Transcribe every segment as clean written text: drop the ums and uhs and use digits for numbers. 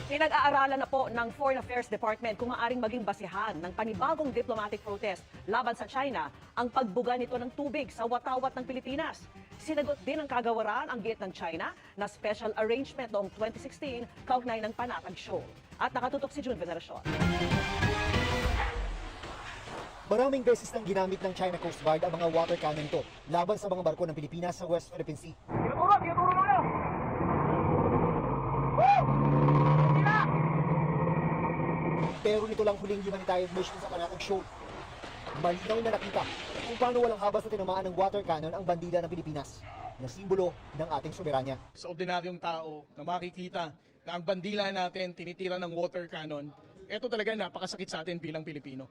Pinag-aaralan na po ng Foreign Affairs Department kung maaaring maging basihan ng panibagong diplomatic protest laban sa China ang pagbuga nito ng tubig sa watawat ng Pilipinas. Sinagot din ng kagawaran ang giit ng China na special arrangement noong 2016 kaugnay ng Panatag Shoal. At nakatutok si June Veneracion. Maraming beses nang ginamit ng China Coast Guard ang mga water cannon to laban sa mga barko ng Pilipinas sa West Philippine Sea. Pero nito lang huling humanitarian mission sa Panatag Shoal. Malinaw na nakita kung paano walang habas na tinamaan ng water cannon ang bandila ng Pilipinas na simbolo ng ating soberanya. Sa ordinaryong tao na makikita na ang bandila natin tinitira ng water cannon, ito talaga napakasakit sa atin bilang Pilipino.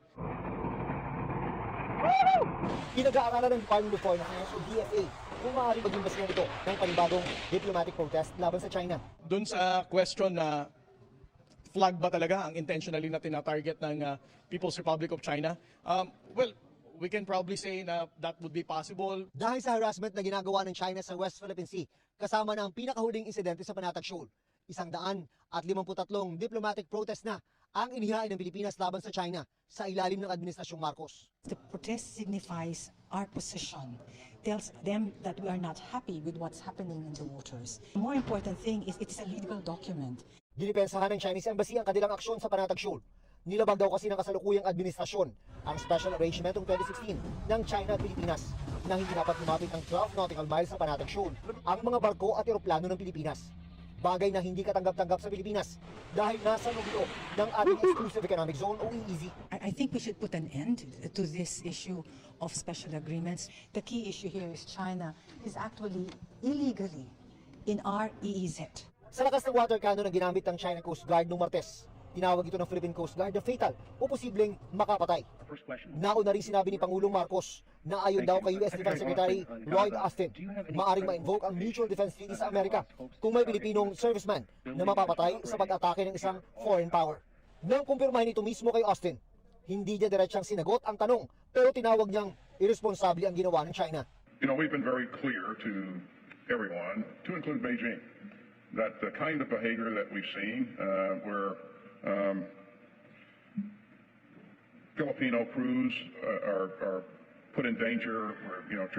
Pinag-aaralan ng Department of Foreign Affairs o DFA kung maaaring maging basihan ito ng panibagong diplomatic protest laban sa China. Doon sa question na flag ba talaga ang intentionally na tina-target ng People's Republic of China, well, we can probably say na that would be possible. Dahil sa harassment na ginagawa ng China sa West Philippine Sea, kasama na ang pinakahuling insidente sa Panatag Shoal, 153 diplomatic protest na ang inihain ng Pilipinas laban sa China sa ilalim ng Administrasyong Marcos. The protest signifies our position, tells them that we are not happy with what's happening in the waters. The more important thing is it is a legal document. Dinipensahan ng Chinese Embassy ang kanilang aksyon sa Panatag Shoal. Nilabag daw kasi ng kasalukuyang administrasyon ang special arrangement noong 2016 ng China at Pilipinas na hindi dapat lumapit ng 12 nautical miles sa Panatag Shoal ang mga barko at eroplano ng Pilipinas. Bagay na hindi katanggap-tanggap sa Pilipinas dahil nasa loob ng ating Exclusive Economic Zone o EEZ. I think we should put an end to this issue of special agreements. The key issue here is China is actually illegally in our EEZ. Sa lakas ng water cannon na ginamit ng China Coast Guard noong Martes, tinawag ito ng Philippine Coast Guard na fatal o posibleng makapatay. Nauna rin sinabi ni Pangulong Marcos na ayon daw kay US Defense Secretary Lloyd Austin, maaring ma-invoke ang Mutual Defense Treaty sa Amerika kung may Pilipinong serviceman na mapapatay sa pag-atake ng isang foreign power. Nang kumpirmahin ito mismo kay Austin, hindi niya diretsang sinagot ang tanong pero tinawag niyang irresponsable ang ginawa ng China. You know, we've been very clear to everyone, to include Beijing, that the kind of behavior that we've seen where Filipino crews are put in danger, where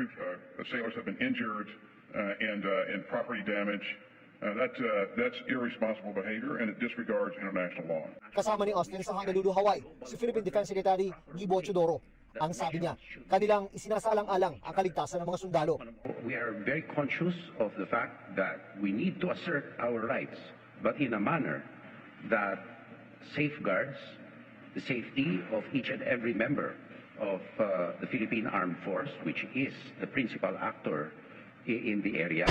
sailors have been injured and property damage. That's irresponsible behavior and it disregards international law. Kasama ni Austin sa Honolulu, Hawaii, si Philippine Defense Secretary Guibo Chodoro. Ang sabi niya, kanilang isinasaalang-alang ang kaligtasan ng mga sundalo. We are very conscious of the fact that we need to assert our rights, but in a manner that safeguards the safety of each and every member of the Philippine Armed Force, which is the principal actor in the area.